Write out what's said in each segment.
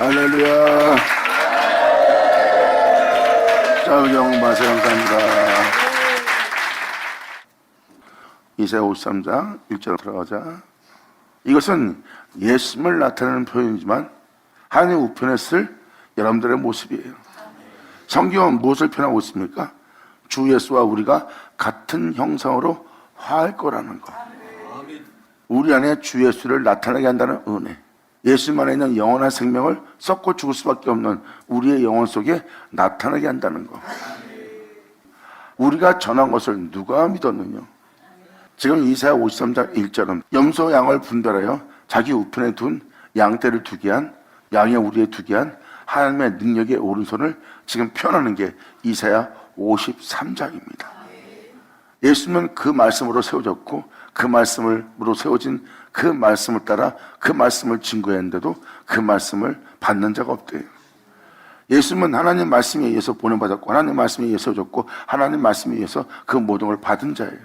할렐루야. 자우정 마세 감사합니다. 이사야 53장 1절 들어가자. 이것은 예수님을 나타내는 표현이지만 하나님의 우편에 쓸 여러분들의 모습이에요. 성경은 무엇을 표현하고 있습니까? 주 예수와 우리가 같은 형상으로 화할 거라는 것. 우리 안에 주 예수를 나타나게 한다는 은혜. 예수님 안에 있는 영원한 생명을 썩고 죽을 수밖에 없는 우리의 영혼 속에 나타나게 한다는 것. 우리가 전한 것을 누가 믿었느냐? 지금 이사야 53장 1절은 염소 양을 분별하여 자기 우편에 둔 양떼를 두게 한, 양의 우리에 두게 한 하나님의 능력의 오른손을 지금 표현하는 게 이사야 53장입니다. 예수님은 그 말씀으로 세워졌고 그 말씀으로 세워진 그 말씀을 따라 그 말씀을 증거했는데도 그 말씀을 받는 자가 없대요. 예수님은 하나님 말씀에 의해서 보내받았고 하나님 말씀에 의해서 세워졌고 하나님 말씀에 의해서 그 모든 걸 받은 자예요.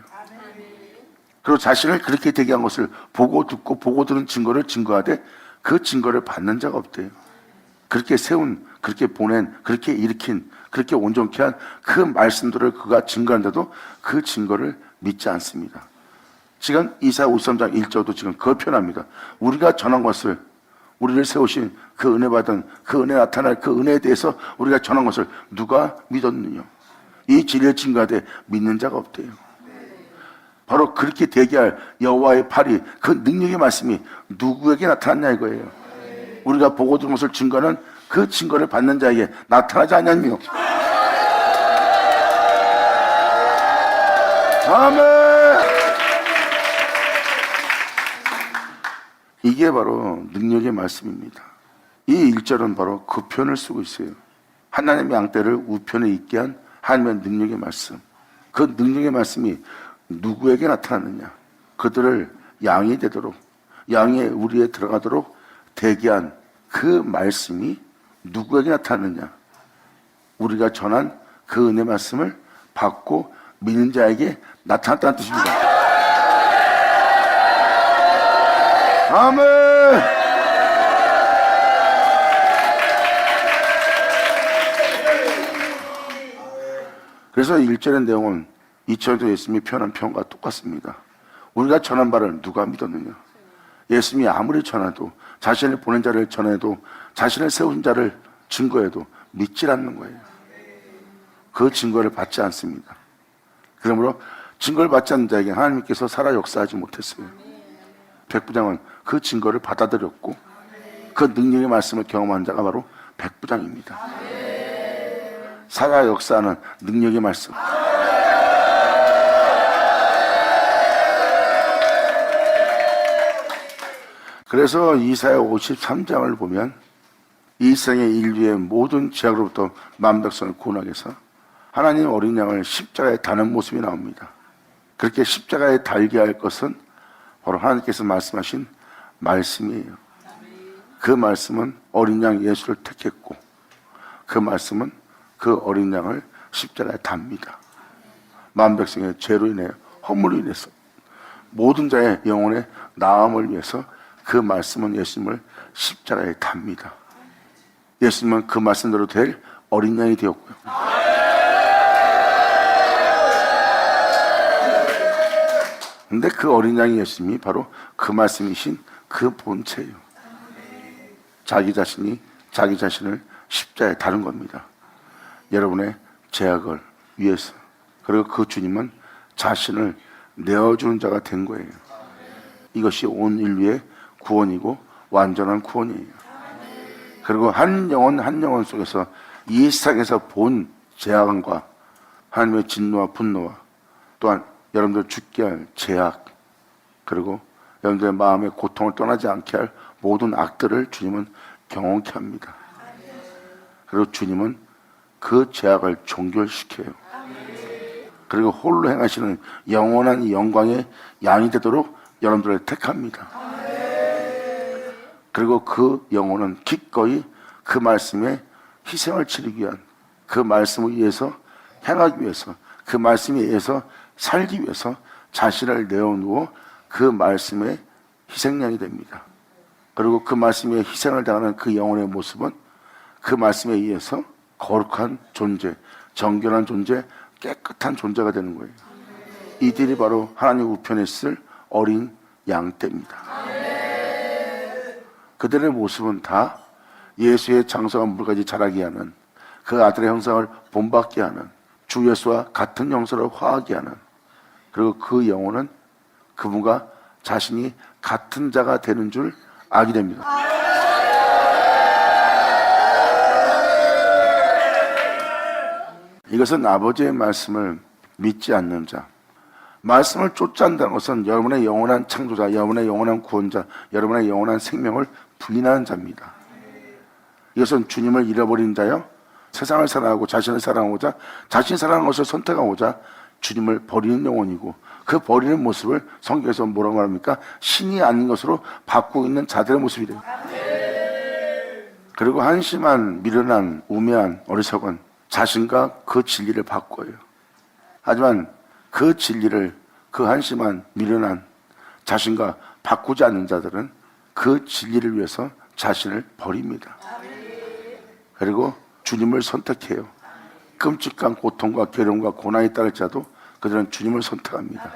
그리고 자신을 그렇게 되게 한 것을 보고 듣고 보고 들은 증거를 증거하되 그 증거를 받는 자가 없대요. 그렇게 세운, 그렇게 보낸, 그렇게 일으킨, 그렇게 온전케 한 그 말씀들을 그가 증거한데도 그 증거를 믿지 않습니다. 지금 이사야 53장 1절도 지금 그걸 표현합니다. 우리가 전한 것을, 우리를 세우신 그 은혜 받은 그 은혜 나타날 그 은혜에 대해서 우리가 전한 것을 누가 믿었느냐? 이 진리를 증거하되 믿는 자가 없대요. 바로 그렇게 되게 할 여호와의 팔이, 그 능력의 말씀이 누구에게 나타났냐 이거예요. 우리가 보고 들은 것을 증거하는 그 증거를 받는 자에게 나타나지 않냐며. 아멘. 이게 바로 능력의 말씀입니다. 이 1절은 바로 그 표현을 쓰고 있어요. 하나님의 양떼를 우편에 있게 한 하나님의 능력의 말씀. 그 능력의 말씀이 누구에게 나타났느냐? 그들을 양이 되도록, 양이 우리에 들어가도록 되게 한 그 말씀이 누구에게 나타났느냐? 우리가 전한 그 은혜 말씀을 받고 믿는 자에게 나타났다는 뜻입니다. 아멘. 그래서 1절의 내용은 2절도 예수님이 표현한 표현과 똑같습니다. 우리가 전한 바를 누가 믿었느냐? 예수님이 아무리 전해도, 자신을 보낸 자를 전해도, 자신을 세운 자를 증거해도 믿질 않는 거예요. 그 증거를 받지 않습니다. 그러므로 증거를 받지 않는 자에게 하나님께서 살아 역사하지 못했어요. 백부장은 그 증거를 받아들였고 그 능력의 말씀을 경험한 자가 바로 백부장입니다. 살아 역사하는 능력의 말씀. 그래서 이사야 53장을 보면 이 세상의 인류의 모든 죄악으로부터 만백성을 구원하기 위해서 하나님 어린 양을 십자가에 다는 모습이 나옵니다. 그렇게 십자가에 달게 할 것은 바로 하나님께서 말씀하신 말씀이에요. 그 말씀은 어린 양 예수를 택했고 그 말씀은 그 어린 양을 십자가에 답니다. 만백성의 죄로 인해 허물로 인해서 모든 자의 영혼의 나음을 위해서 그 말씀은 예수님을 십자가에 답니다. 예수님은 그 말씀대로 될 어린 양이 되었고요. 근데 그 어린 양이 예수님이 바로 그 말씀이신 그 본체예요. 자기 자신이 자기 자신을 십자가에 다룬 겁니다. 여러분의 죄악을 위해서. 그리고 그 주님은 자신을 내어주는 자가 된 거예요. 이것이 온 인류의 구원이고 완전한 구원이에요. 그리고 한 영혼 한 영혼 속에서 이 세상에서 본 죄악과 하나님의 진노와 분노와 또한 여러분들 죽게 할 죄악, 그리고 여러분들의 마음의 고통을 떠나지 않게 할 모든 악들을 주님은 경험케 합니다. 그리고 주님은 그 죄악을 종결시켜요. 그리고 홀로 행하시는 영원한 영광의 양이 되도록 여러분들을 택합니다. 그리고 그 영혼은 기꺼이 그 말씀에 희생을 치르기 위한, 그 말씀을 위해서 행하기 위해서, 그 말씀에 의해서 살기 위해서 자신을 내어놓어 그 말씀의 희생양이 됩니다. 그리고 그 말씀에 희생을 당하는 그 영혼의 모습은 그 말씀에 의해서 거룩한 존재, 정결한 존재, 깨끗한 존재가 되는 거예요. 이들이 바로 하나님 우편에 있을 어린 양떼입니다. 그들의 모습은 다 예수의 장성한 물까지 자라게 하는, 그 아들의 형상을 본받게 하는, 주 예수와 같은 형상을 화하게 하는, 그리고 그 영혼은 그분과 자신이 같은 자가 되는 줄 알게 됩니다. 이것은 아버지의 말씀을 믿지 않는 자, 말씀을 쫓아한다는 것은 여러분의 영원한 창조자, 여러분의 영원한 구원자, 여러분의 영원한 생명을 부인하는 자입니다. 이것은 주님을 잃어버린 자요, 세상을 사랑하고 자신을 사랑하고자, 자신이 사랑하는 것을 선택하고자 주님을 버리는 영혼이고, 그 버리는 모습을 성경에서 뭐라고 말합니까? 신이 아닌 것으로 바꾸고 있는 자들의 모습이래요. 그리고 한심한, 미련한, 우매한 어리석은 자신과 그 진리를 바꿔요. 하지만 그 진리를, 그 한심한, 미련한 자신과 바꾸지 않는 자들은 그 진리를 위해서 자신을 버립니다. 그리고 주님을 선택해요. 끔찍한 고통과 괴로움과 고난이 따를지라도 그들은 주님을 선택합니다.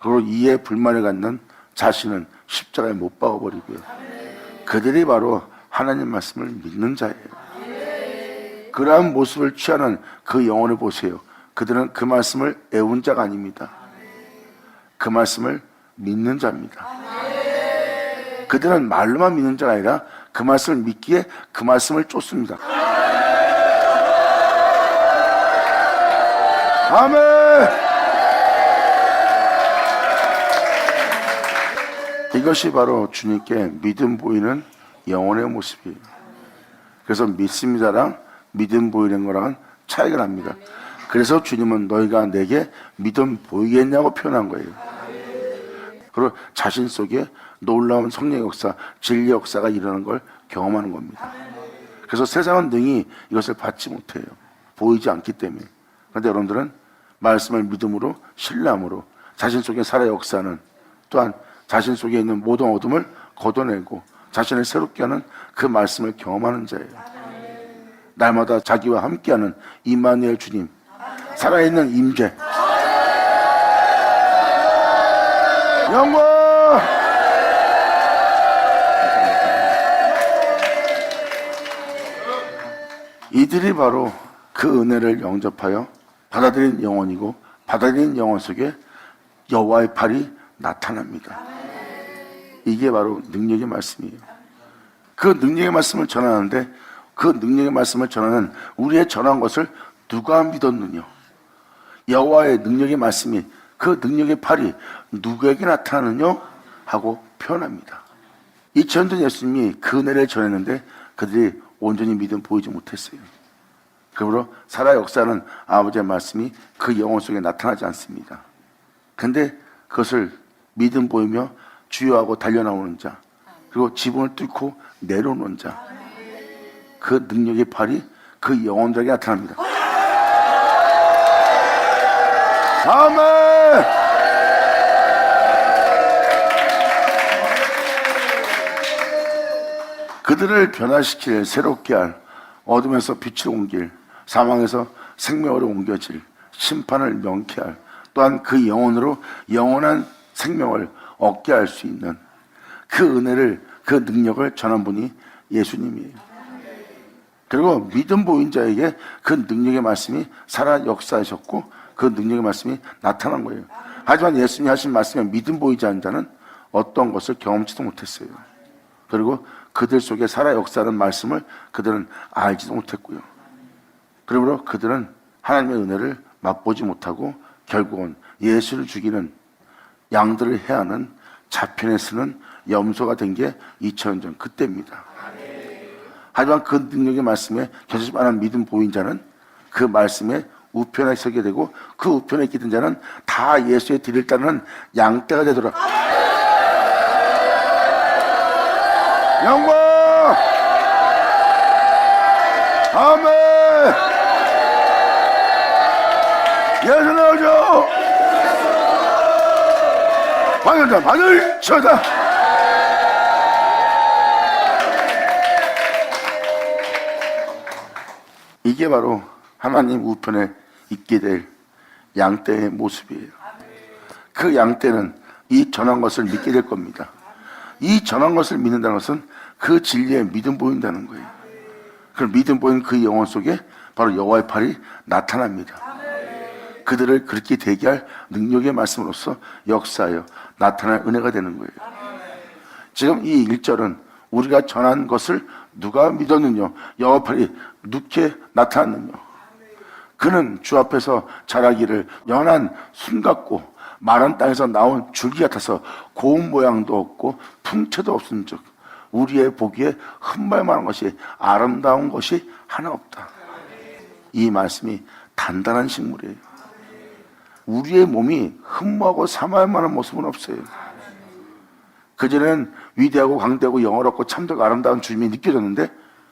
그리고 이에 불만을 갖는 자신은 십자가에 못 박아버리고요. 그들이 바로 하나님 말씀을 믿는 자예요. 그러한 모습을 취하는 그 영혼을 보세요. 그들은 그 말씀을 애운 자가 아닙니다. 그 말씀을 믿는 자입니다. 그들은 말로만 믿는 자가 아니라 그 말씀을 믿기에 그 말씀을 쫓습니다. 아멘! 이것이 바로 주님께 믿음 보이는 영혼의 모습이에요. 그래서 믿습니다랑 믿음 보이는 거랑은 차이가 납니다. 그래서 주님은 너희가 내게 믿음 보이겠냐고 표현한 거예요. 그리고 자신 속에 놀라운 성령의 역사, 진리 역사가 일어나는 걸 경험하는 겁니다. 그래서 세상은 능히 이것을 받지 못해요. 보이지 않기 때문에. 그런데 여러분들은 말씀을 믿음으로, 신뢰함으로 자신 속에 살아 역사하는, 또한 자신 속에 있는 모든 어둠을 걷어내고 자신을 새롭게 하는 그 말씀을 경험하는 자예요. 날마다 자기와 함께하는 임마누엘 주님, 살아있는 임재, 영광! 이들이 바로 그 은혜를 영접하여 받아들인 영혼이고, 받아들인 영혼 속에 여호와의 팔이 나타납니다. 이게 바로 능력의 말씀이에요. 그 능력의 말씀을 전하는데, 그 능력의 말씀을 전하는 우리의 전한 것을 누가 믿었느냐? 여호와의 능력의 말씀이, 그 능력의 팔이 누구에게 나타나느냐? 하고 표현합니다. 2000년 전 예수님이 그 은혜를 전했는데 그들이 온전히 믿음 보이지 못했어요. 그러므로 살아 역사는 아버지의 말씀이 그 영혼 속에 나타나지 않습니다. 근데 그것을 믿음 보이며 주여하고 달려나오는 자, 그리고 지붕을 뚫고 내려오는 자, 그 능력의 팔이 그 영혼들에게 나타납니다. 아멘! 그들을 변화시킬, 새롭게 할, 어둠에서 빛을 옮길, 사망에서 생명으로 옮겨질, 심판을 명쾌할, 또한 그 영혼으로 영원한 생명을 얻게 할 수 있는 그 은혜를, 그 능력을 전한 분이 예수님이에요. 그리고 믿음 보인 자에게 그 능력의 말씀이 살아 역사하셨고 그 능력의 말씀이 나타난 거예요. 하지만 예수님이 하신 말씀에 믿음 보이지 않는 자는 어떤 것을 경험치도 못했어요. 그리고 그들 속에 살아 역사하는 말씀을 그들은 알지도 못했고요. 그러므로 그들은 하나님의 은혜를 맛보지 못하고 결국은 예수를 죽이는, 양들을 해하는, 자편에 쓰는 염소가 된 게 2000년 전 그때입니다. 하지만 그 능력의 말씀에 견주지 않은 믿음 보인 자는 그 말씀에 우편에 서게 되고, 그 우편에 있게 된 자는 다 예수의 뒤를 따르는 양떼가 되더라. 영광! 아멘! 예수 나오죠! 방연자 바늘 쳐다! 이게 바로 하나님 우편에 있게 될 양떼의 모습이에요. 그 양떼는 이 전한 것을 믿게 될 겁니다. 이 전한 것을 믿는다는 것은 그 진리에 믿음 보인다는 거예요. 그 믿음 보인 그 영혼 속에 바로 여호와의 팔이 나타납니다. 그들을 그렇게 되게 할 능력의 말씀으로서 역사하여 나타날 은혜가 되는 거예요. 지금 이 1절은 우리가 전한 것을 누가 믿었느냐, 여호와의 팔이 누게 나타났느냐. 그는 주 앞에서 자라기를 연한 순 같고 마른 땅에서 나온 줄기 같아서 고운 모양도 없고 풍채도 없은즉 우리의 보기에 흠발만한 것이 아름다운 것이 하나 없다. 이 말씀이 단단한 식물이에요. 우리의 몸이 흠모하고 사모할 만한 모습은 없어요. 그전에는 위대하고 강대하고 영어롭고 참되고 아름다운 주님이 느껴졌는데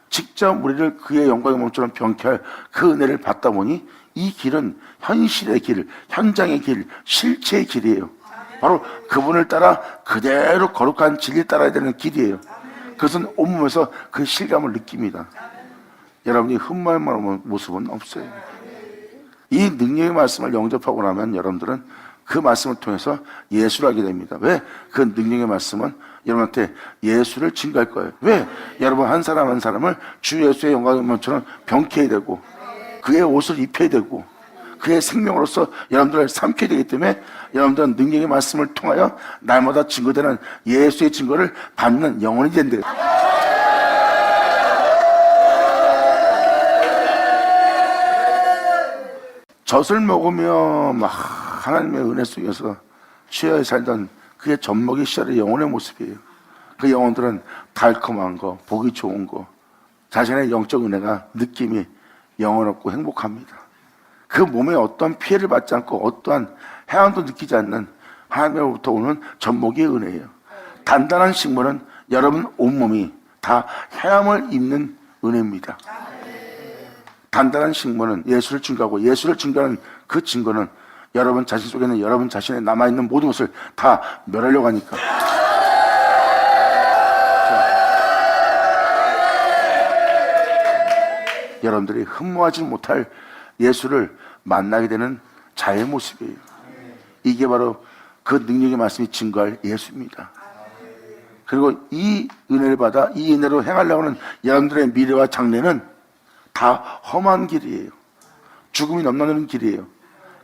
직접 우리를 그의 영광의 몸처럼 병케할 그 은혜를 받다 보니 이 길은 현실의 길, 현장의 길, 실체의 길이에요. 바로 그분을 따라 그대로 거룩한 진리를 따라야 되는 길이에요. 그것은 온몸에서 그 실감을 느낍니다. 여러분이 흠모할 만한 모습은 없어요. 이 능력의 말씀을 영접하고 나면 여러분들은 그 말씀을 통해서 예수를 알게 됩니다. 왜? 그 능력의 말씀은 여러분한테 예수를 증거할 거예요. 왜? 여러분 한 사람 한 사람을 주 예수의 영광의 몸처럼 병케해야 되고 그의 옷을 입혀야 되고 그의 생명으로서 여러분들을 삼켜야 되기 때문에 여러분들은 능력의 말씀을 통하여 날마다 증거되는 예수의 증거를 받는 영혼이 된대요. 젖을 먹으며 막 하나님의 은혜 속에서 취하여 살던 그의 젖먹이 시절의 영혼의 모습이에요. 그 영혼들은 달콤한 거, 보기 좋은 거, 자신의 영적 은혜가 느낌이 영원롭고 행복합니다. 그 몸에 어떠한 피해를 받지 않고 어떠한 해안도 느끼지 않는 하나님으로부터 오는 젖먹이의 은혜예요. 단단한 식물은 여러분 온몸이 다 해함을 입는 은혜입니다. 단단한 식물은 예수를 증거하고 예수를 증거하는 그 증거는 여러분 자신 속에 있는 여러분 자신의 남아있는 모든 것을 다 멸하려고 하니까. 여러분들이 흠모하지 못할 예수를 만나게 되는 자의 모습이에요. 이게 바로 그 능력의 말씀이 증거할 예수입니다. 그리고 이 은혜를 받아 이 은혜로 행하려고 하는 여러분들의 미래와 장래는 다 험한 길이에요. 죽음이 넘나드는 길이에요.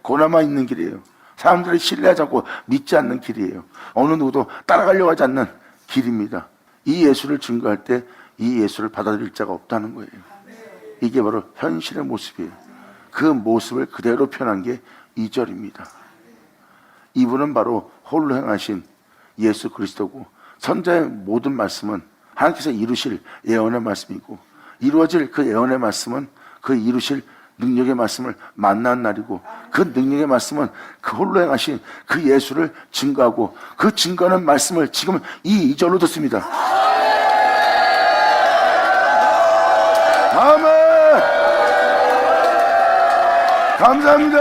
고난만 있는 길이에요. 사람들이 신뢰하지 않고 믿지 않는 길이에요. 어느 누구도 따라가려고 하지 않는 길입니다. 이 예수를 증거할 때 이 예수를 받아들일 자가 없다는 거예요. 이게 바로 현실의 모습이에요. 그 모습을 그대로 표현한 게 2절입니다. 이분은 바로 홀로 행하신 예수 그리스도고 선자의 모든 말씀은 하나님께서 이루실 예언의 말씀이고 이루어질 그 예언의 말씀은 그 이루실 능력의 말씀을 만난 날이고 그 능력의 말씀은 그 홀로 행하신 그 예수를 증거하고 그 증거하는 말씀을 지금 이 2절로 듣습니다. 아멘. 감사합니다.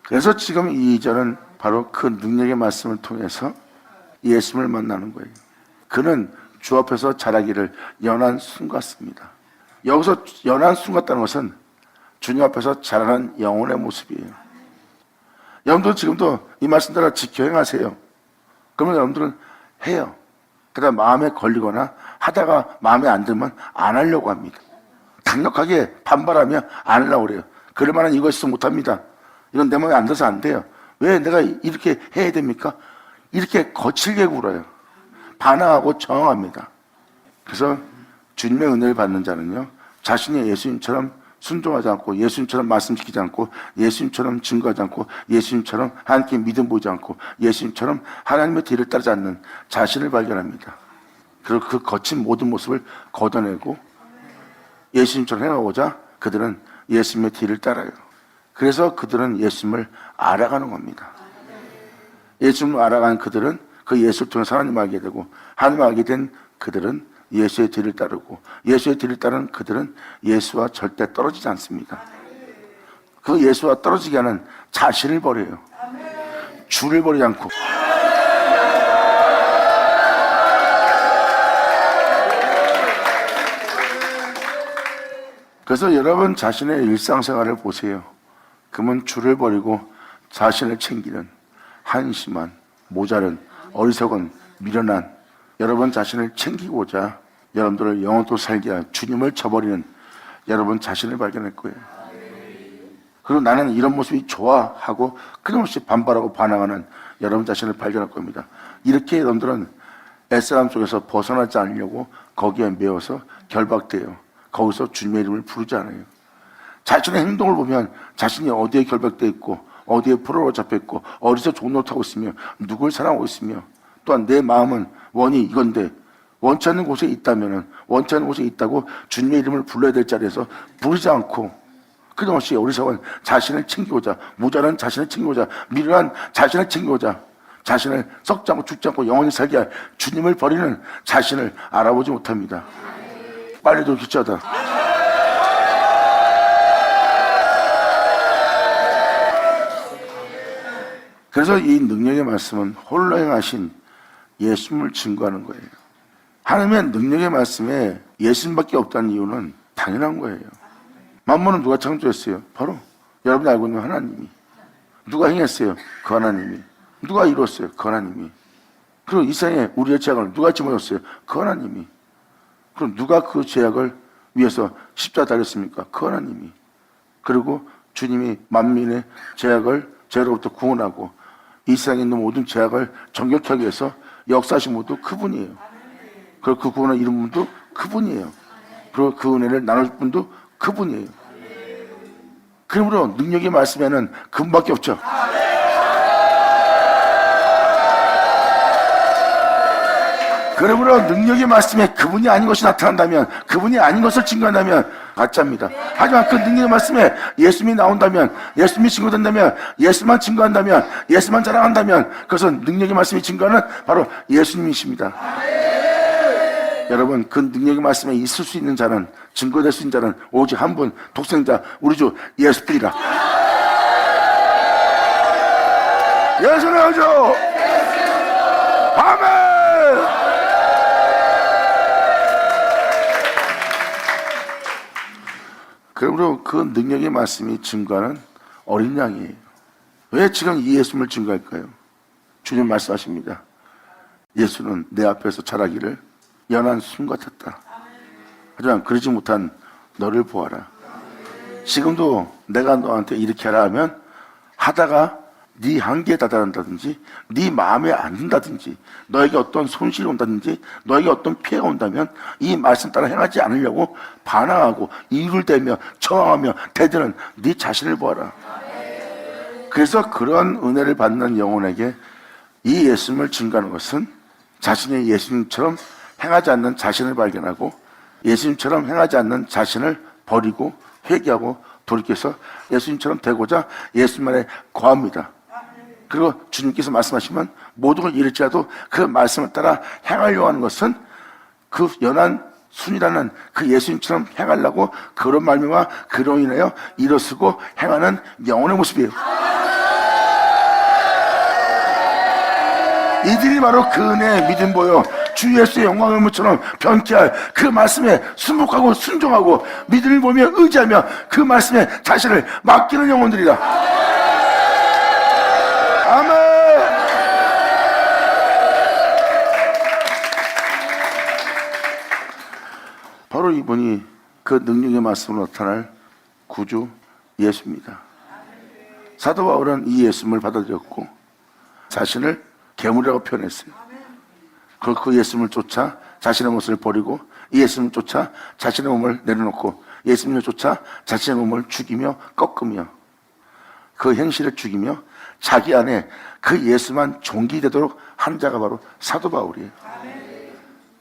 그래서 지금 이 2절은 바로 그 능력의 말씀을 통해서 예수를 만나는 거예요. 그는 주 앞에서 자라기를 연한 순 같습니다. 여기서 연한 순 같다는 것은 주님 앞에서 자라는 영혼의 모습이에요. 여러분들 지금도 이 말씀 따라 지켜 행하세요. 그러면 여러분들은 해요. 그다음 마음에 걸리거나 하다가 마음에 안 들면 안 하려고 합니다. 강력하게 반발하며 안 하려고 그래요. 그럴 만한 이거 있어 못합니다. 이건 내 마음에 안 들어서 안 돼요. 왜 내가 이렇게 해야 됩니까? 이렇게 거칠게 굴어요. 반항하고 저항합니다. 그래서 주님의 은혜를 받는 자는요, 자신이 예수님처럼 순종하지 않고 예수님처럼 말씀지키지 않고 예수님처럼 증거하지 않고 예수님처럼 하나님께 믿음 보이지 않고 예수님처럼 하나님의 뒤를 따르지 않는 자신을 발견합니다. 그리고 그 거친 모든 모습을 걷어내고 예수님처럼 행하고자 그들은 예수님의 뒤를 따라요. 그래서 그들은 예수님을 알아가는 겁니다. 예수님을 알아간 그들은 그 예수를 통해 하나님을 알게 되고 하나님을 알게 된 그들은 예수의 뒤를 따르고 예수의 뒤를 따르는 그들은 예수와 절대 떨어지지 않습니다. 그 예수와 떨어지게 하는 자신을 버려요. 주를 버리지 않고 그래서 여러분 자신의 일상생활을 보세요. 그러면 주를 버리고 자신을 챙기는 한심한, 모자른, 어리석은, 미련한 여러분 자신을 챙기고자 여러분들을 영원토 살게 한 주님을 저버리는 여러분 자신을 발견할 거예요. 그리고 나는 이런 모습이 좋아 하고 끊임없이 반발하고 반항하는 여러분 자신을 발견할 겁니다. 이렇게 여러분들은 애써감 속에서 벗어나지 않으려고 거기에 매여서 결박돼요. 거기서 주님의 이름을 부르지 않아요. 자신의 행동을 보면 자신이 어디에 결박되어 있고 어디에 포로로 잡혀 있고 어디서 좋은 노릇 하고 있으며 누굴 사랑하고 있으며 또한 내 마음은 원이 이건데 원치 않는 곳에 있다면은 원치 않는 곳에 있다고 주님의 이름을 불러야 될 자리에서 부르지 않고 끊임없이 어리석은 자신을 챙기고자 모자란 자신을 챙기고자 미련한 자신을 챙기고자 자신을 썩지 않고 죽지 않고 영원히 살게 할 주님을 버리는 자신을 알아보지 못합니다. 빨리 돌기자다. 그래서 이 능력의 말씀은 홀로 행하신 예수님을 증거하는 거예요. 하나님의 능력의 말씀에 예수님밖에 없다는 이유는 당연한 거예요. 만물은 누가 창조했어요? 바로 여러분이 알고 있는 하나님이. 누가 행했어요? 그 하나님이. 누가 이뤘어요? 그 하나님이. 그리고 이 세상에 우리의 죄악을 누가 짊어졌어요? 그 하나님이. 그럼 누가 그 죄악을 위해서 십자가 달렸습니까? 그 하나님이. 그리고 주님이 만민의 죄로부터 구원하고 이 세상에 있는 모든 죄악을 정결케 하기 위해서 역사하신 분도 그분이에요. 그리고 그 구원을 이룬 분도 그분이에요. 그리고 그 은혜를 나눌 분도 그분이에요. 그러므로 능력의 말씀에는 그분밖에 없죠. 그러므로 능력의 말씀에 그분이 아닌 것이 나타난다면, 그분이 아닌 것을 증거한다면 가짜입니다. 하지만 그 능력의 말씀에 예수님이 나온다면, 예수님이 증거된다면, 예수만 증거한다면, 예수만 자랑한다면 그것은 능력의 말씀이 증거하는 바로 예수님이십니다. 여러분, 그 능력의 말씀에 있을 수 있는 자는, 증거될 수 있는 자는 오직 한 분, 독생자 우리 주 예수뿐이라. 예수는 주 아멘. 그러므로 그 능력의 말씀이 증거하는 어린 양이에요. 왜 지금 이 예수님을 증거할까요? 주님 말씀하십니다. 예수는 내 앞에서 자라기를 연한 순 같았다. 하지만 그러지 못한 너를 보아라. 지금도 내가 너한테 이렇게 하라 하면 하다가 네 한계에 다다른다든지 네 마음에 안 든다든지 너에게 어떤 손실이 온다든지 너에게 어떤 피해가 온다면 이 말씀 따라 행하지 않으려고 반항하고 이유를 대며 저항하며 대드는 네 자신을 보아라. 그래서 그런 은혜를 받는 영혼에게 이 예수님을 증거하는 것은 자신의 예수님처럼 행하지 않는 자신을 발견하고 예수님처럼 행하지 않는 자신을 버리고 회개하고 돌이켜서 예수님처럼 되고자 예수님만에 거합니다. 그리고 주님께서 말씀하시면 모든 걸 잃을지라도 그 말씀을 따라 행하려고 하는 것은 그 연한 순이라는 그 예수님처럼 행하려고 그런 말미와 그로 인하여 일어서고 행하는 영혼의 모습이에요. 이들이 바로 그 은혜의 믿음 보여 주 예수의 영광의 의무처럼 변케 할 그 말씀에 순복하고 순종하고 믿음을 보며 의지하며 그 말씀에 자신을 맡기는 영혼들이다. 아멘. 바로 이분이 그 능력의 말씀으로 나타날 구주 예수입니다. 사도 바울은 이 예수님을 받아들였고 자신을 괴물이라고 표현했어요. 그 예수님을 쫓아 자신의 모습을 버리고 이 예수님을 쫓아 자신의 몸을 내려놓고 예수님을 쫓아 자신의 몸을 죽이며 꺾으며 그 행실을 죽이며 자기 안에 그 예수만 종기되도록 한 자가 바로 사도 바울이에요.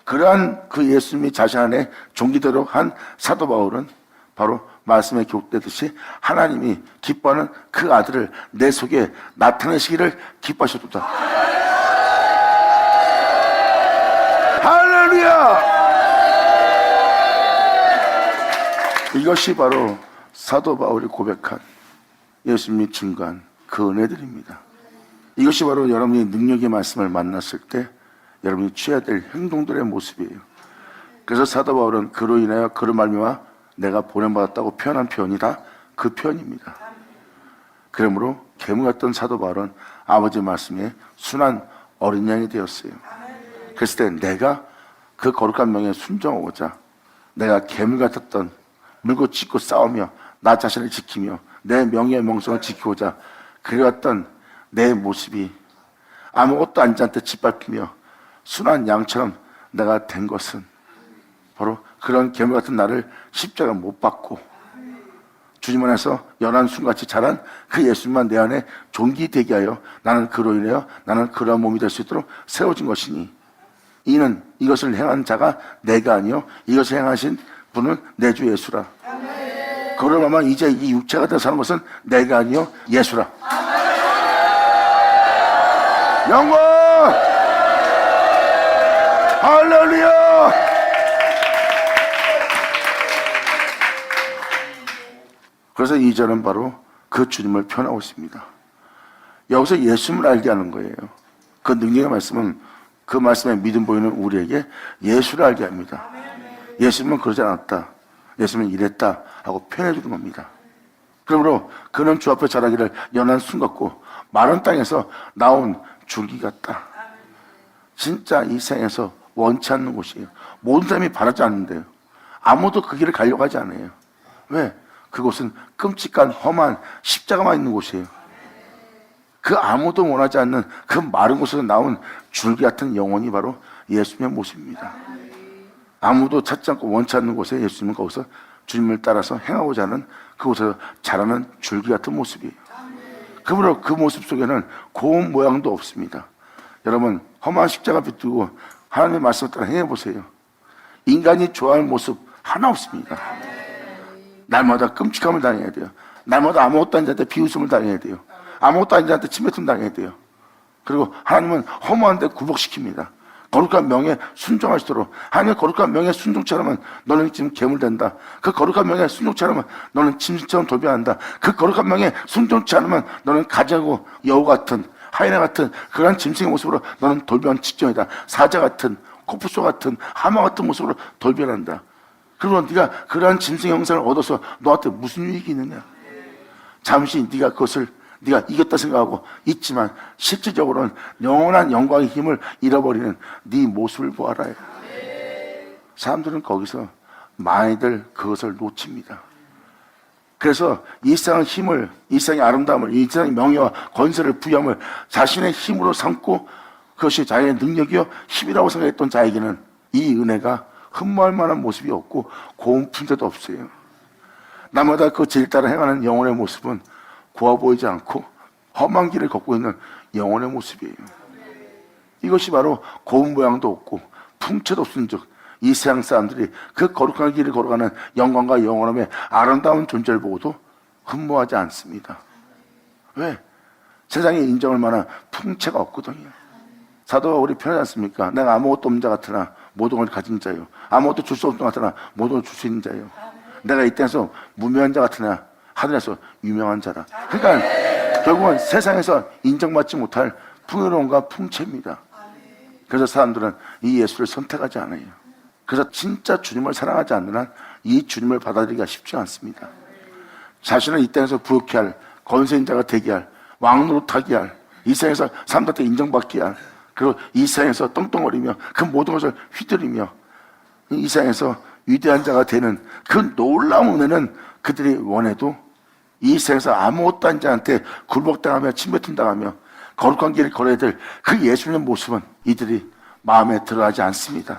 그러한 그 예수님이 자신 안에 종기되도록 한 사도 바울은 바로 말씀에 기록되듯이 하나님이 기뻐하는 그 아들을 내 속에 나타내시기를 기뻐하셨다. 할렐루야! 이것이 바로 사도 바울이 고백한 예수님이 증거한 그 은혜들입니다. 이것이 바로 여러분이 능력의 말씀을 만났을 때 여러분이 취해야 될 행동들의 모습이에요. 그래서 사도 바울은 그로 인하여 그런 말미와 내가 보냄받았다고 표현한 표현이 다 그 표현입니다. 그러므로 괴물 같던 사도 바울은 아버지 말씀에 순한 어린 양이 되었어요. 그랬을 때 내가 그 거룩한 명에 순종하고자 내가 괴물 같았던 물고 찢고 싸우며 나 자신을 지키며 내 명예의 명성을 지키고자 그래왔던 내 모습이 아무것도 아니지 않게 짓밟히며 순한 양처럼 내가 된 것은 바로 그런 괴물 같은 나를 십자가 못 박고 주님 안에서 연한 순같이 자란 그 예수님만 내 안에 존귀되게 하여 나는 그로 인하여 나는 그러한 몸이 될 수 있도록 세워진 것이니 이는 이것을 행한 자가 내가 아니요 이것을 행하신 분은 내 주 예수라. 그러면 이제 이 육체가 되어 사는 것은 내가 아니요 예수라. 영광 할렐루야. 그래서 2절은 바로 그 주님을 표현하고 있습니다. 여기서 예수님을 알게 하는 거예요. 그 능력의 말씀은 그 말씀에 믿음 보이는 우리에게 예수를 알게 합니다. 예수님은 그러지 않았다, 예수님은 이랬다 하고 표현해 주는 겁니다. 그러므로 그는 주 앞에 자라기를 연한 순 같고 마른 땅에서 나온 줄기 같다. 진짜 이 세상에서 원치 않는 곳이에요. 모든 사람이 바라지 않는데요, 아무도 그 길을 가려고 하지 않아요. 왜? 그곳은 끔찍한 험한 십자가만 있는 곳이에요. 그 아무도 원하지 않는 그 마른 곳에서 나온 줄기 같은 영혼이 바로 예수님의 모습입니다. 아무도 찾지 않고 원치 않는 곳에 예수님은 거기서 주님을 따라서 행하고자 하는 그곳에서 자라는 줄기 같은 모습이에요. 그러므로 그 모습 속에는 고운 모양도 없습니다. 여러분, 험한 십자가 비추고 하나님의 말씀을 따라 행해보세요. 인간이 좋아할 모습 하나 없습니다. 날마다 끔찍함을 당해야 돼요. 날마다 아무것도 아닌 자한테 비웃음을 당해야 돼요. 아무것도 아닌 자한테 침뱉음 당해야 돼요. 그리고 하나님은 허무한데 굴복시킵니다. 거룩한 명에 순종하시도록. 하나님의 거룩한 명에 순종치 않으면 너는 지금 괴물된다. 그 거룩한 명에 순종치 않으면 너는 짐승처럼 돌변한다. 그 거룩한 명에 순종치 않으면 너는 가지하고 여우 같은 하이나 같은 그런 짐승의 모습으로 너는 돌변 직전이다. 사자 같은 코뿔소 같은 하마 같은 모습으로 돌변한다. 그리고 네가 그러한 짐승의 형상을 얻어서 너한테 무슨 유익이 있느냐? 잠시 네가 그것을 네가 이겼다 생각하고 있지만 실질적으로는 영원한 영광의 힘을 잃어버리는 네 모습을 보아라. 사람들은 거기서 많이들 그것을 놓칩니다. 그래서 이 세상의 힘을, 이 세상의 아름다움을, 이 세상의 명예와 권세를 부여함을 자신의 힘으로 삼고 그것이 자기의 능력이요 힘이라고 생각했던 자에게는 이 은혜가 흠모할 만한 모습이 없고 고운 품새도 없어요. 나마다 그 질 따라 행하는 영혼의 모습은 고와 보이지 않고 험한 길을 걷고 있는 영혼의 모습이에요. 이것이 바로 고운 모양도 없고 풍채도 없은즉 이 세상 사람들이 그 거룩한 길을 걸어가는 영광과 영원함의 아름다운 존재를 보고도 흠모하지 않습니다. 왜? 세상에 인정할 만한 풍채가 없거든요. 사도가 우리 표현하지 않습니까? 내가 아무것도 없는 자 같으나 모든 걸 가진 자요, 아무것도 줄 수 없는 자 같으나 모든 걸 줄 수 있는 자요, 내가 이 땅에서 무명한 자 같으나 하늘에서 유명한 자라. 그러니까 결국은 세상에서 인정받지 못할 풍요로움과 풍채입니다. 그래서 사람들은 이 예수를 선택하지 않아요. 그래서 진짜 주님을 사랑하지 않는 한 이 주님을 받아들이기가 쉽지 않습니다. 자신을 이 땅에서 부욕케 할, 권세인 자가 되게 할, 왕노릇하게 할, 이 세상에서 사람들한테 인정받게 할, 그리고 이 세상에서 떵떵거리며 그 모든 것을 휘두르며 이 세상에서 위대한 자가 되는 그 놀라운 은혜는 그들이 원해도 이 세상에서 아무것도 아닌 자한테 굴복당하며 침뱉음당하며 거룩한 길을 걸어야 될 그 예수님의 모습은 이들이 마음에 들어가지 않습니다.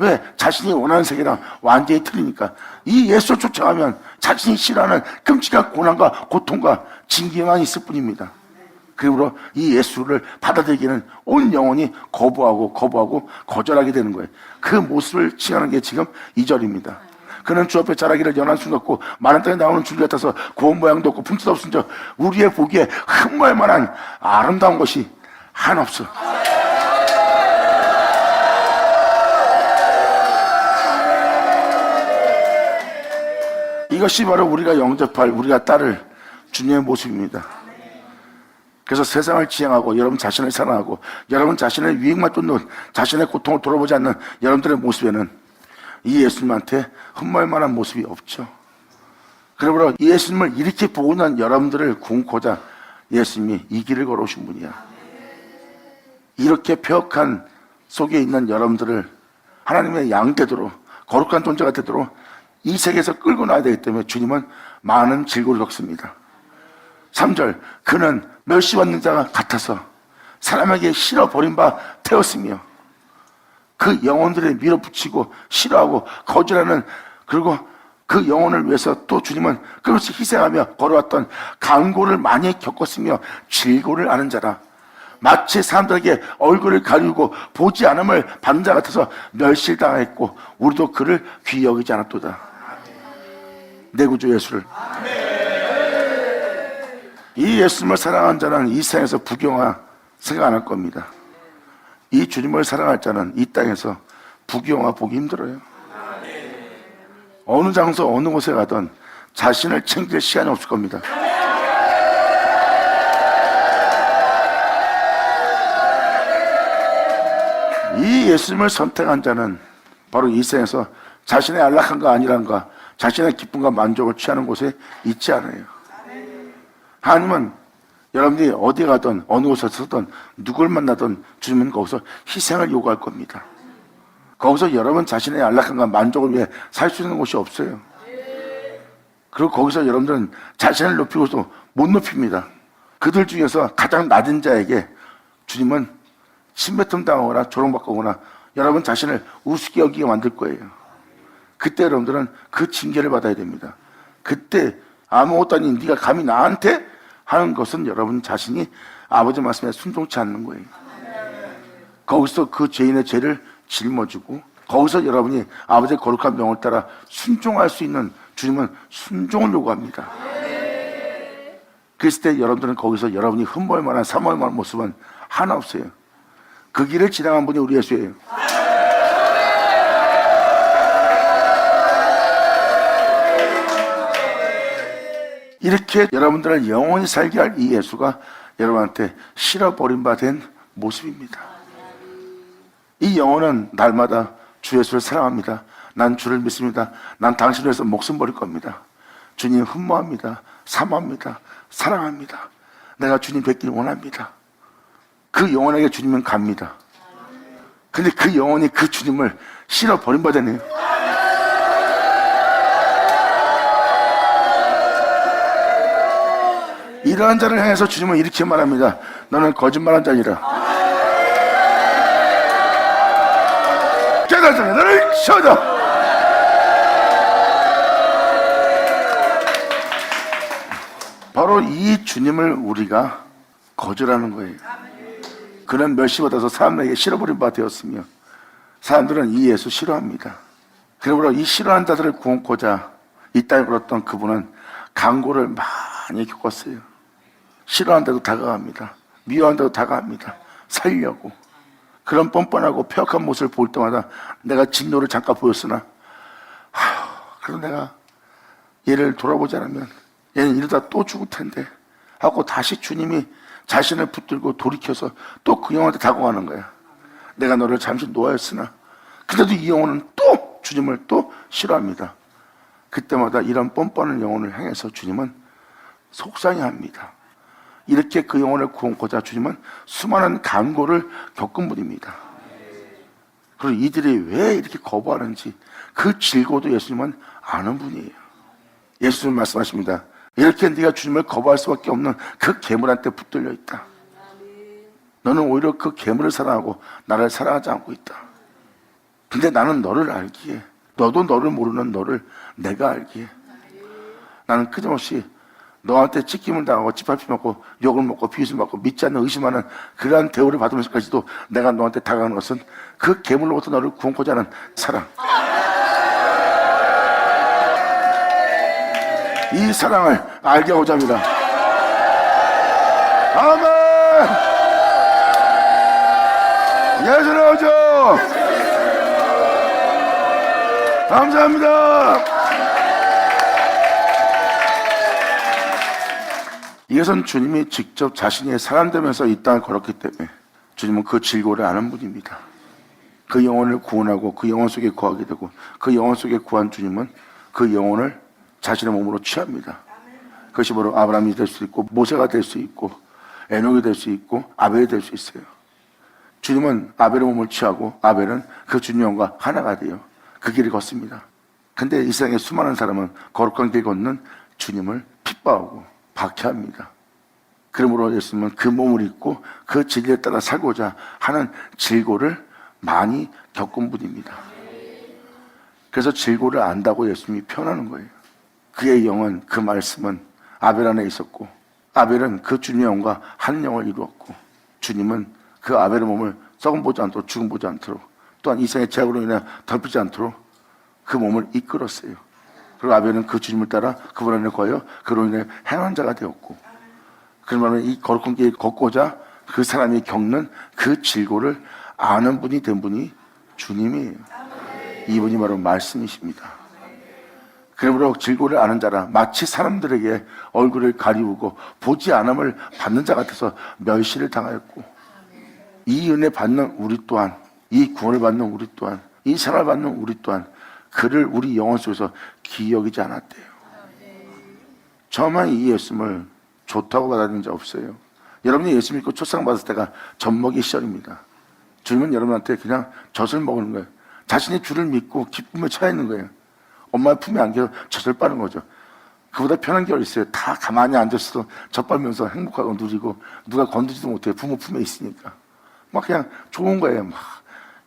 왜? 자신이 원하는 세계랑 완전히 틀리니까. 이 예수를 쫓아가면 자신이 싫어하는 끔찍한 고난과 고통과 징계만 있을 뿐입니다. 그러므로 이 예수를 받아들이기는 온 영혼이 거부하고 거절하게 되는 거예요. 그 모습을 칭하는 게 지금 2절입니다. 그는 주 앞에 자라기를 연한 순 같고 마른 땅에 나오는 줄기 같아서 고운 모양도 없고 품새도 없은즉 우리의 보기에 흠모할 만한 아름다운 것이 하나 없어. 이것이 바로 우리가 영접할, 우리가 따를 주님의 모습입니다. 그래서 세상을 지향하고 여러분 자신을 사랑하고 여러분 자신의 유익만 쫓는 자신의 고통을 돌아보지 않는 여러분들의 모습에는 이 예수님한테 흠모할 만한 모습이 없죠. 그러므로 예수님을 이렇게 보고 난 여러분들을 구원코자 예수님이 이 길을 걸어오신 분이야. 이렇게 폐역한 속에 있는 여러분들을 하나님의 양되도록 거룩한 존재가 되도록 이 세계에서 끌고 나야 되기 때문에 주님은 많은 질고를 겪습니다. 3절, 그는 멸시받는 자가 같아서 사람에게 실어 버린 바 되었으며, 그 영혼들을 밀어붙이고 싫어하고 거절하는, 그리고 그 영혼을 위해서 또 주님은 끊임없이 희생하며 걸어왔던 강고를 많이 겪었으며 질고를 아는 자라. 마치 사람들에게 얼굴을 가리고 보지 않음을 받는 자 같아서 멸실당했고 우리도 그를 귀히 여기지 않았도다. 내 구주 예수를. 이 예수님을 사랑한 자는 이 세상에서 부귀영화 생각 안 할 겁니다. 이 주님을 사랑할 자는 이 땅에서 부귀영화 보기 힘들어요. 어느 장소 어느 곳에 가든 자신을 챙길 시간이 없을 겁니다. 이 예수님을 선택한 자는 바로 이 세상에서 자신의 안락함과 안일함과 자신의 기쁨과 만족을 취하는 곳에 있지 않아요. 하나님은 여러분들이 어디 가든 어느 곳에 서든 누굴 만나든 주님은 거기서 희생을 요구할 겁니다. 거기서 여러분 자신의 안락함과 만족을 위해 살 수 있는 곳이 없어요. 그리고 거기서 여러분들은 자신을 높이고도 못 높입니다. 그들 중에서 가장 낮은 자에게 주님은 침뱉음 당하거나 조롱받거나 여러분 자신을 우습게 여기게 만들 거예요. 그때 여러분들은 그 징계를 받아야 됩니다. 그때 아무것도 아닌 네가 감히 나한테 하는 것은 여러분 자신이 아버지 말씀에 순종치 않는 거예요. 거기서 그 죄인의 죄를 짊어지고 거기서 여러분이 아버지의 거룩한 명을 따라 순종할 수 있는 주님은 순종을 요구합니다. 그랬을 때 여러분들은 거기서 여러분이 흠모할 만한 사모할 만한 모습은 하나 없어요. 그 길을 지나간 분이 우리 예수예요. 이렇게 여러분들을 영원히 살게 할 이 예수가 여러분한테 실어버린 바 된 모습입니다. 이 영혼은 날마다 주 예수를 사랑합니다. 난 주를 믿습니다. 난 당신을 위해서 목숨 버릴 겁니다. 주님 흠모합니다. 사모합니다. 사랑합니다. 내가 주님 뵙길 원합니다. 그 영혼에게 주님은 갑니다. 근데 그 영혼이 그 주님을 실어 버린 바 되네요. 이러한 자를 향해서 주님은 이렇게 말합니다. 너는 거짓말한 자니라. 깨달잖아. 너를 쳐져. 바로 이 주님을 우리가 거절하는 거예요. 그는 멸시받아서 사람에게 실어버린 바 되었으며 사람들은 이 예수 싫어합니다. 그러므로 이 싫어하는 자들을 구원코자 이 땅에 걸었던 그분은 강고를 많이 겪었어요. 싫어한다고 다가갑니다. 미워한다고 다가갑니다. 살려고. 그런 뻔뻔하고 폐역한 모습을 볼 때마다 내가 진노를 잠깐 보였으나 그래도 내가 얘를 돌아보지 않으면 얘는 이러다 또 죽을 텐데 하고 다시 주님이 자신을 붙들고 돌이켜서 또 그 영혼한테 다가가는 거야. 내가 너를 잠시 놓아였으나 그래도 이 영혼은 또 주님을 또 싫어합니다. 그때마다 이런 뻔뻔한 영혼을 향해서 주님은 속상해합니다. 이렇게 그 영혼을 구원코자 주님은 수많은 간고를 겪은 분입니다. 그리고 이들이 왜 이렇게 거부하는지 그 질고도 예수님은 아는 분이에요. 예수님 말씀하십니다. 이렇게 네가 주님을 거부할 수밖에 없는 그 괴물한테 붙들려 있다. 너는 오히려 그 괴물을 사랑하고 나를 사랑하지 않고 있다. 근데 나는 너를 알기에, 너도 너를 모르는 너를 내가 알기에 나는 끊임없이 너한테 찢김을 당하고 짓밟힘 받고 욕을 먹고 비웃음 받고 믿지 않는 의심하는 그러한 대우를 받으면서까지도 내가 너한테 다가가는 것은 그 괴물로부터 너를 구원코자 하는 사랑. 이 사랑을 알게 하고자 합니다. 아멘. 예수를 오죠. 감사합니다. 이것은 주님이 직접 자신이 사람 되면서 이 땅을 걸었기 때문에 주님은 그 질고를 아는 분입니다. 그 영혼을 구원하고 그 영혼 속에 거하게 되고 그 영혼 속에 구한 주님은 그 영혼을 자신의 몸으로 취합니다. 그것이 바로 아브라함이 될 수 있고 모세가 될 수 있고 에녹이 될 수 있고 아벨이 될 수 있어요. 주님은 아벨의 몸을 취하고 아벨은 그 주님 영과 하나가 돼요. 그 길을 걷습니다. 근데 이 세상에 수많은 사람은 거룩한 길 걷는 주님을 핍박하고 박해합니다. 그러므로 예수님은 그 몸을 입고 그 진리에 따라 살고자 하는 질고를 많이 겪은 분입니다. 그래서 질고를 안다고 예수님이 표현하는 거예요. 그의 영은, 그 말씀은 아벨 안에 있었고 아벨은 그 주님의 영과 한 영을 이루었고 주님은 그 아벨의 몸을 썩음 보지 않도록 죽음 보지 않도록 또한 이 세상의 죄악으로 인해 덮이지 않도록 그 몸을 이끌었어요. 그리고 아벨은 그 주님을 따라 그분 안에 거하여 그로 인해 행한 자가 되었고 그러면 이 거룩한 길 걷고자 그 사람이 겪는 그 질고를 아는 분이 된 분이 주님이에요. 이분이 바로 말씀이십니다. 그러므로 질고를 아는 자라 마치 사람들에게 얼굴을 가리우고 보지 않음을 받는 자 같아서 멸시를 당하였고 이 은혜 받는 우리 또한 이 구원을 받는 우리 또한 이 사랑을 받는 우리 또한 그를 우리 영혼 속에서 기억이지 않았대요. 저만 이 예수님을 좋다고 받아들인 자 없어요. 여러분이 예수 믿고 초상 받았을 때가 젖먹이 시절입니다. 주님은 여러분한테 그냥 젖을 먹는 거예요. 자신이 주를 믿고 기쁨에 처해 있는 거예요. 엄마의 품에 안겨서 젖을 빠는 거죠. 그보다 편한 게 어디 있어요. 다 가만히 앉아서 젖 빨면서 행복하고 누리고 누가 건드지도 못해요. 부모 품에 있으니까. 막 그냥 좋은 거예요. 막.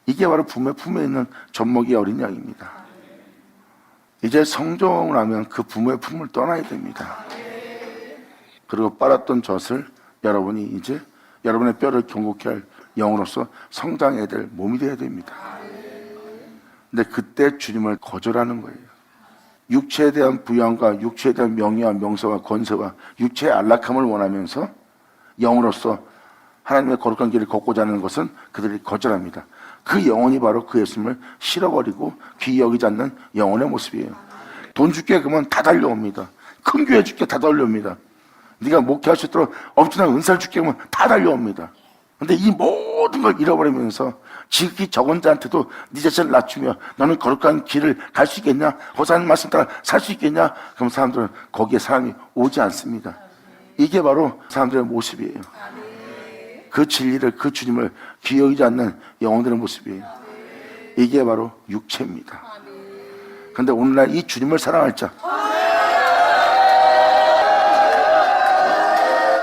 이게 바로 부모의 품에 있는 젖먹이 어린 양입니다. 이제 성종을 하면 그 부모의 품을 떠나야 됩니다. 그리고 빨았던 젖을 여러분이 이제 여러분의 뼈를 견고케 할 영으로서 성장해야 될 몸이 되어야 됩니다. 근데 그때 주님을 거절하는 거예요. 육체에 대한 부양과 육체에 대한 명예와 명성과 권세와 육체의 안락함을 원하면서 영으로서 하나님의 거룩한 길을 걷고자 하는 것은 그들이 거절합니다. 그 영혼이 바로 그 예수님을 실어버리고 귀히 여기지 않는 영혼의 모습이에요. 돈 줄게 그러면 다 달려옵니다. 큰 교회 줄게 다 달려옵니다. 네가 목회할 수 있도록 엄청난 은사를 줄게 그러면 다 달려옵니다. 근데 이 모든 걸 잃어버리면서 지극히 적은 자한테도 네 자신을 낮추며 너는 거룩한 길을 갈 수 있겠냐? 호사님 말씀 따라 살 수 있겠냐? 그럼 사람들은 거기에 사람이 오지 않습니다. 이게 바로 사람들의 모습이에요. 그 진리를, 그 주님을 기억이지 않는 영혼들의 모습이에요. 이게 바로 육체입니다. 그런데 오늘날 이 주님을 사랑할 자,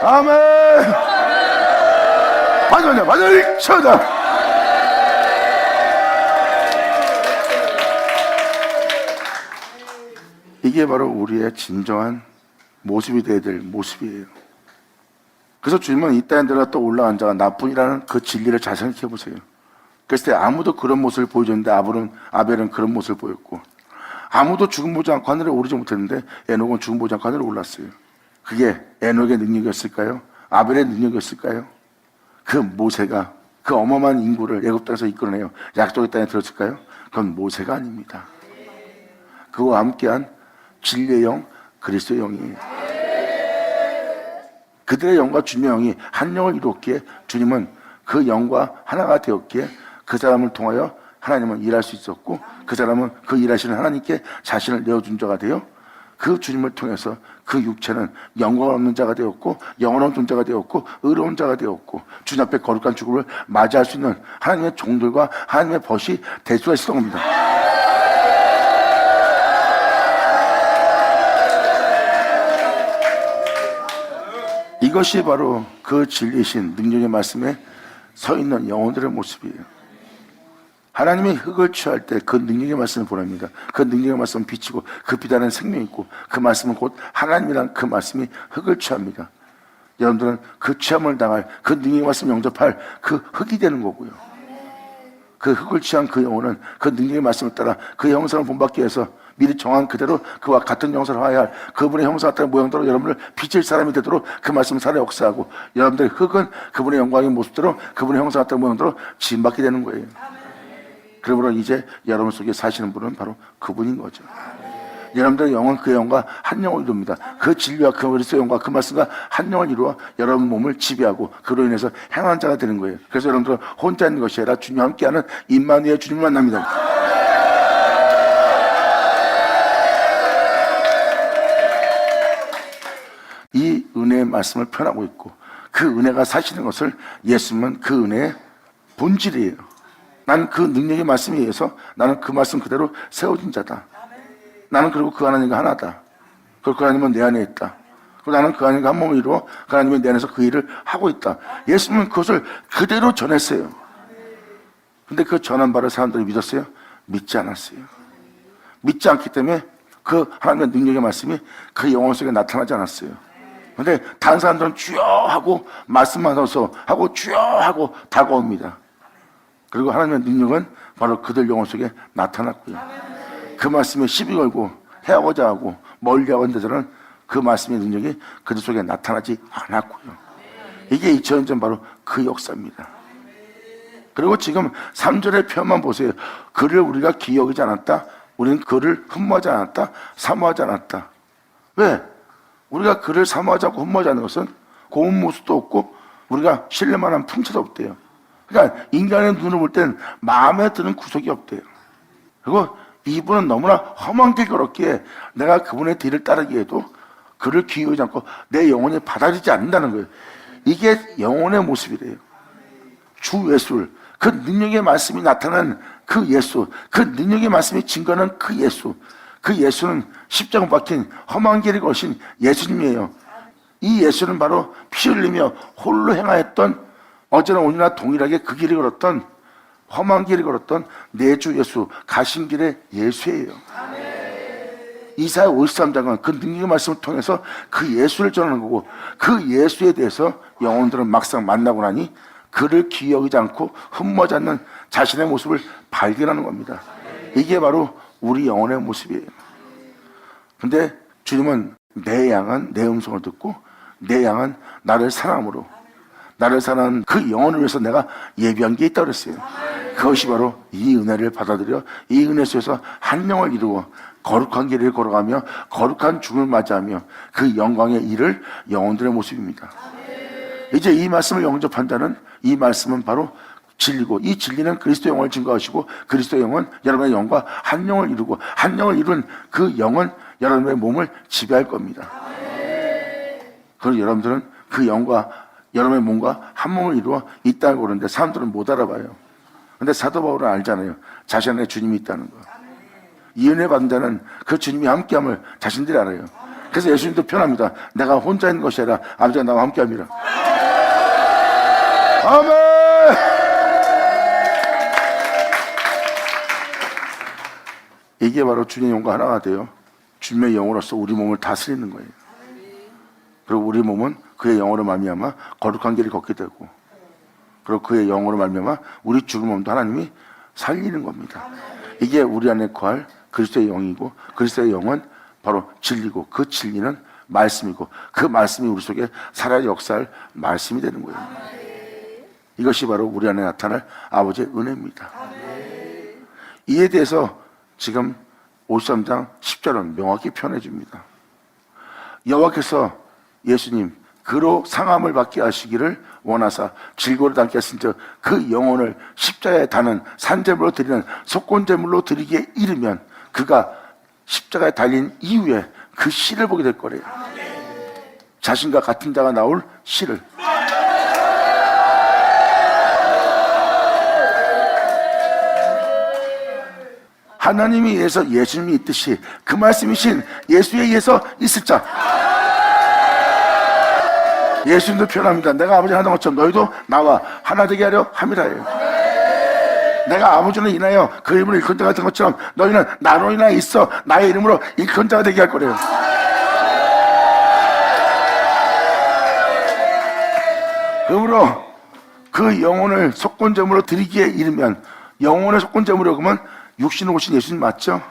아멘. 맞아요, 맞아요, 쳐다. 이게 바로 우리의 진정한 모습이 되어야 될 모습이에요. 그래서 주님은 이 땅에 들어가 또 올라간 자가 나뿐이라는 그 진리를 잘 생각해 보세요. 그랬을 때 아무도 그런 모습을 보여줬는데 아벨은 그런 모습을 보였고 아무도 죽음 보지 않고 하늘에 오르지 못했는데 에녹은 죽음 보지 않고 하늘에 올랐어요. 그게 에녹의 능력이었을까요? 아벨의 능력이었을까요? 그 모세가 그 어마어마한 인구를 애굽 땅에서 이끌어내요. 약속의 땅에 들었을까요? 그건 모세가 아닙니다. 그와 함께한 진리의 영, 그리스도의 영이에요. 그들의 영과 주님의 영이 한 영을 이루었기에 주님은 그 영과 하나가 되었기에 그 사람을 통하여 하나님은 일할 수 있었고 그 사람은 그 일하시는 하나님께 자신을 내어준 자가 되어 그 주님을 통해서 그 육체는 영광 없는 자가 되었고 영원한 존재가 되었고 의로운 자가 되었고 주님 앞에 거룩한 죽음을 맞이할 수 있는 하나님의 종들과 하나님의 벗이 될 수가 있었던 겁니다. 이것이 바로 그 진리신 능력의 말씀에 서 있는 영혼들의 모습이에요. 하나님이 흙을 취할 때 그 능력의 말씀을 보냅니다. 그 능력의 말씀은 빛이고 그 빛 안에는 생명이 있고 그 말씀은 곧 하나님이란 그 말씀이 흙을 취합니다. 여러분들은 그 취함을 당할 그 능력의 말씀을 영접할 그 흙이 되는 거고요. 그 흙을 취한 그 영혼은 그 능력의 말씀을 따라 그 형상을 본받기 위해서 미리 정한 그대로 그와 같은 형상을 하여야 할 그분의 형상을 따른 모양대로 여러분을 빚을 사람이 되도록 그 말씀을 살아 역사하고 여러분들의 흙은 그분의 영광의 모습대로 그분의 형상을 따른 모양대로 지음받게 되는 거예요. 그러므로 이제 여러분 속에 사시는 분은 바로 그분인 거죠. 여러분들의 영은 그 영과 한 영을 이룹니다. 그 진리와 그 그리스도의 영과 그 말씀과 한 영을 이루어 여러분 몸을 지배하고 그로 인해서 행한 자가 되는 거예요. 그래서 여러분들은 혼자 있는 것이 아니라 주님과 함께하는 임마누엘 주님을 만납니다. 이 은혜의 말씀을 표현하고 있고 그 은혜가 사시는 것을 예수님은 그 은혜의 본질이에요. 나는 그 능력의 말씀에 의해서 나는 그 말씀 그대로 세워진 자다. 나는 그리고 그 하나님과 하나다. 그리고 그 하나님은 내 안에 있다. 그리고 나는 그 하나님과 한 몸을 이루어 그 하나님이 내 안에서 그 일을 하고 있다. 예수님은 그것을 그대로 전했어요. 근데 그 전한 바를 사람들이 믿었어요? 믿지 않았어요. 믿지 않기 때문에 그 하나님의 능력의 말씀이 그 영혼 속에 나타나지 않았어요. 근데 다른 사람들은 주여 하고 말씀만 써서 하고 주여 하고 다가옵니다. 그리고 하나님의 능력은 바로 그들 영혼 속에 나타났고요. 그 말씀에 시비 걸고 해하고자 하고 멀리하고 있는 데서는 그 말씀의 능력이 그들 속에 나타나지 않았고요. 이게 2000년 전 바로 그 역사입니다. 그리고 지금 3절의 표현만 보세요. 그를 우리가 기억하지 않았다. 우리는 그를 흠모하지 않았다. 사모하지 않았다. 왜? 우리가 그를 사모하지 않고 흠모하지 않는 것은 고운 모습도 없고 우리가 신뢰만한 풍채도 없대요. 그러니까 인간의 눈으로 볼 때는 마음에 드는 구석이 없대요. 그리고 이분은 너무나 험한 길 걸었기에 내가 그분의 뒤를 따르기에도 그를 기여하지 않고 내 영혼이 받아들이지 않는다는 거예요. 이게 영혼의 모습이래요. 주 예수를, 그 능력의 말씀이 나타난 그 예수, 그 능력의 말씀이 증거하는 그 예수, 그 예수는 십자가 박힌 험한 길을 거신 예수님이에요. 이 예수는 바로 피 흘리며 홀로 행하였던 어제나 오늘나 동일하게 그 길을 걸었던 험한 길을 걸었던 내 주 예수, 가신 길의 예수예요. 이사야 53장은 그 능력의 말씀을 통해서 그 예수를 전하는 거고 그 예수에 대해서 영혼들은 막상 만나고 나니 그를 기억하지 않고 흠모하지 않는 자신의 모습을 발견하는 겁니다. 이게 바로 우리 영혼의 모습이에요. 근데 주님은 내 양은 내 음성을 듣고 내 양은 나를 사랑함으로 나를 사랑하는 그 영혼을 위해서 내가 예비한 게 있다고 그랬어요. 그것이 바로 이 은혜를 받아들여 이 은혜 속에서 한 영을 이루어 거룩한 길을 걸어가며 거룩한 죽음을 맞이하며 그 영광의 일을 영혼들의 모습입니다. 이제 이 말씀을 영접한 자는 이 말씀은 바로 진리고 이 진리는 그리스도 영을 증거하시고 그리스도 영은 여러분의 영과 한 영을 이루고 한 영을 이룬 그 영은 여러분의 몸을 지배할 겁니다. 그리고 여러분들은 그 영과 여러분의 몸과 한 몸을 이루어 있다고 그러는데 사람들은 못 알아봐요. 근데 사도 바울은 알잖아요. 자신 안에 주님이 있다는 거. 이 은혜 받은 자는 그 주님이 함께함을 자신들이 알아요. 그래서 예수님도 표현합니다. 내가 혼자 있는 것이 아니라 아버지가 나와 함께합니다. 아멘. 이게 바로 주님의 영과 하나가 돼요. 주님의 영으로서 우리 몸을 다스리는 거예요. 그리고 우리 몸은 그의 영으로 말미암아 거룩한 길을 걷게 되고 그리고 그의 영으로 말미암아 우리 죽은 몸도 하나님이 살리는 겁니다. 이게 우리 안에 거할 그리스도의 영이고 그리스도의 영은 바로 진리고 그 진리는 말씀이고 그 말씀이 우리 속에 살아야 역사할 말씀이 되는 거예요. 이것이 바로 우리 안에 나타날 아버지의 은혜입니다. 이에 대해서 지금 53장 10절은 명확히 표현해 줍니다. 여호와께서 예수님 그로 상함을 받게 하시기를 원하사 질고를 담게 하신즉 그 영혼을 십자가에 다는 산제물로 드리는 속건제물로 드리기에 이르면 그가 십자가에 달린 이후에 그 씨를 보게 될 거래요. 자신과 같은 자가 나올 씨를. 하나님이 의해서 예수님이 있듯이 그 말씀이신 예수에 의해서 있을 자. 예수님도 표현합니다. 내가 아버지 하는 것처럼 너희도 나와 하나 되게 하려 함이라예요. 내가 아버지를 인하여 그 이름으로 일컫는 자 같은 것처럼 너희는 나로 인하여 있어 나의 이름으로 일컫는 자가 되게 할 거래요. 그러므로 그 영혼을 속건제물로 드리기에 이르면 영혼의 속건제물이라고 하면 육신을 오신 예수님 맞죠?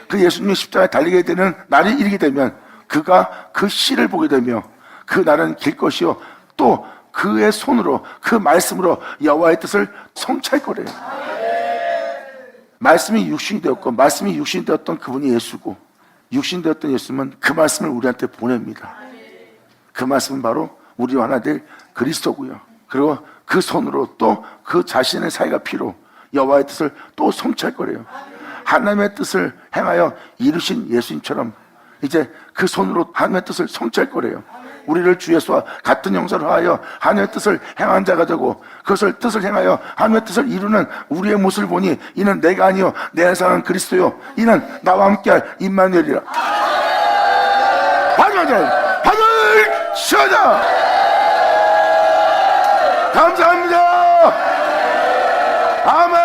그 예수님이 십자가에 달리게 되는 날이 이르게 되면 그가 그 씨를 보게 되며 그 날은 길 것이요 또 그의 손으로 그 말씀으로 여호와의 뜻을 성취할 거래요. 말씀이 육신이 되었고 말씀이 육신이 되었던 그분이 예수고 육신 되었던 예수님은 그 말씀을 우리한테 보냅니다. 그 말씀은 바로 우리와 하나 될 그리스도고요. 그리고 그 손으로 또 그 자신의 사이가 피로 여호와의 뜻을 또 성취할 거래요. 하나님의 뜻을 행하여 이루신 예수님처럼 이제 그 손으로 하나님의 뜻을 성취할 거래요. 우리를 주 예수와 같은 형상을 하여 하나님의 뜻을 행한 자가 되고 그것을 뜻을 행하여 하나님의 뜻을 이루는 우리의 모습을 보니 이는 내가 아니요 내 안에 사는 그리스도요 이는 나와 함께할 임마누엘이라. 받으시다. 감사합니다. 아멘.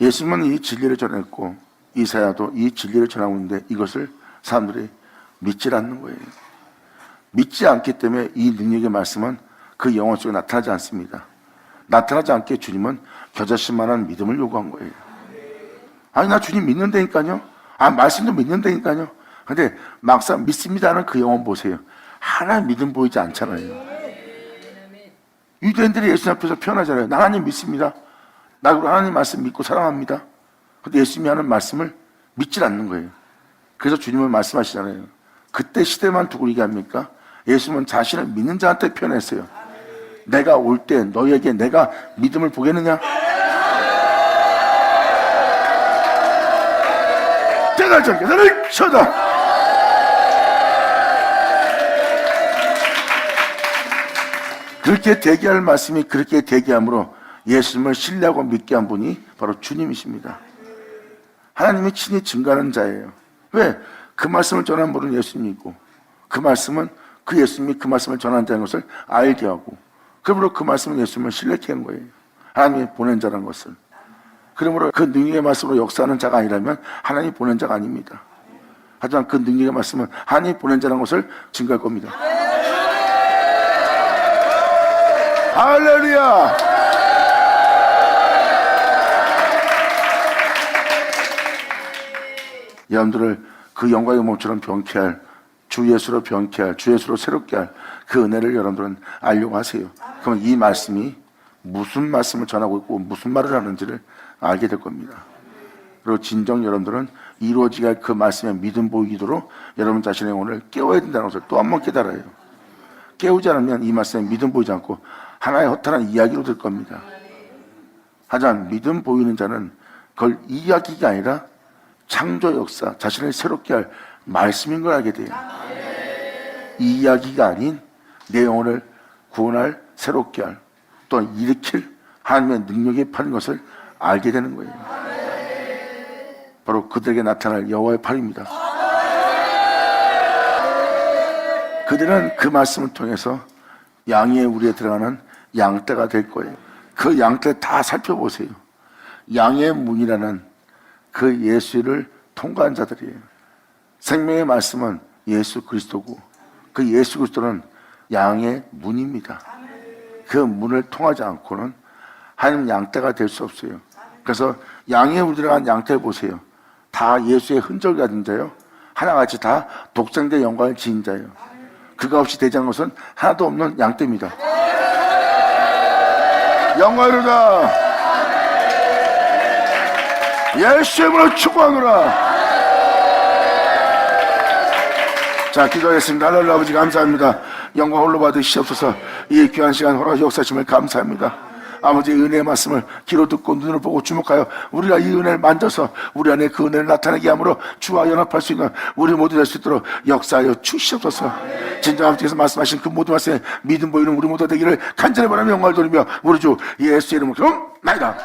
예수님은 이 진리를 전했고 이사야도 이 진리를 전하고 있는데 이것을 사람들이 믿지 않는 거예요. 믿지 않기 때문에 이 능력의 말씀은 그 영혼 속에 나타나지 않습니다. 나타나지 않게 주님은 겨자씨만한 믿음을 요구한 거예요. 아니 나 주님 믿는다니까요. 말씀도 믿는다니까요. 근데 막상 믿습니다 하는 그 영혼 보세요. 하나 믿음 보이지 않잖아요. 유대인들이 예수님 앞에서 표현하잖아요. 나 하나님 믿습니다. 나 하나님 말씀 믿고 사랑합니다. 근데 예수님이 하는 말씀을 믿질 않는 거예요. 그래서 주님은 말씀하시잖아요. 그때 시대만 두고 얘기합니까? 예수님은 자신을 믿는 자한테 표현했어요. 내가 올 때 너희에게 내가 믿음을 보겠느냐? 대단하죠. 나를 쳐다. 그렇게 대기할 말씀이 그렇게 대기함으로 예수님을 신뢰하고 믿게 한 분이 바로 주님이십니다. 하나님이 친히 증거하는 자예요. 왜? 그 말씀을 전한 분은 예수님이고 그 말씀은 그 예수님이 그 말씀을 전한다는 것을 알게 하고 그러므로 그 말씀은 예수님을 신뢰케 한 거예요. 하나님이 보낸 자라는 것을. 그러므로 그 능력의 말씀으로 역사하는 자가 아니라면 하나님이 보낸 자가 아닙니다. 하지만 그 능력의 말씀은 하나님이 보낸 자라는 것을 증거할 겁니다. 할렐루야! 여러분들을 그 영광의 몸처럼 병케할 주 예수로 병케할 주 예수로 새롭게 할 그 은혜를 여러분들은 알려고 하세요. 그러면 이 말씀이 무슨 말씀을 전하고 있고 무슨 말을 하는지를 알게 될 겁니다. 그리고 진정 여러분들은 이루어지게 할 그 말씀에 믿음 보이도록 여러분 자신의 영혼을 깨워야 된다는 것을 또 한 번 깨달아요. 깨우지 않으면 이 말씀에 믿음 보이지 않고 하나의 허탈한 이야기로 될 겁니다. 하지만 믿음 보이는 자는 그걸 이야기가 아니라 창조 역사, 자신을 새롭게 할 말씀인 걸 알게 돼요. 이 이야기가 아닌 내 영혼을 구원할, 새롭게 할, 또 일으킬 하나님의 능력이 파는 것을 알게 되는 거예요. 바로 그들에게 나타날 여호와의 팔입니다. 그들은 그 말씀을 통해서 양의 우리에 들어가는 양떼가 될 거예요. 그 양떼 다 살펴보세요. 양의 문이라는 그 예수를 통과한 자들이에요. 생명의 말씀은 예수 그리스도고 그 예수 그리스도는 양의 문입니다. 그 문을 통하지 않고는 하나님 양떼가 될 수 없어요. 그래서 양의 문에 들어간 양떼 보세요. 다 예수의 흔적을 가진 자요. 하나같이 다 독생자의 영광을 지닌 자예요. 그가 없이 되지 않은 것은 하나도 없는 양떼입니다. 영광이로다. 예수의 이름으로 축복하노라. 자, 기도하겠습니다. 하나님 아버지 감사합니다. 영광 홀로 받으시옵소서. 이 귀한 시간 허락 역사심을 감사합니다. 아버지 은혜의 말씀을 귀로 듣고 눈을 보고 주목하여 우리가 이 은혜를 만져서 우리 안에 그 은혜를 나타내게 함으로 주와 연합할 수 있는 우리 모두 될 수 있도록 역사하여 주시옵소서. 진정 아버지께서 말씀하신 그 모든 말씀에 믿음 보이는 우리 모두 되기를 간절히 바라며 영광을 돌리며 우리 주 예수의 이름으로 나이다.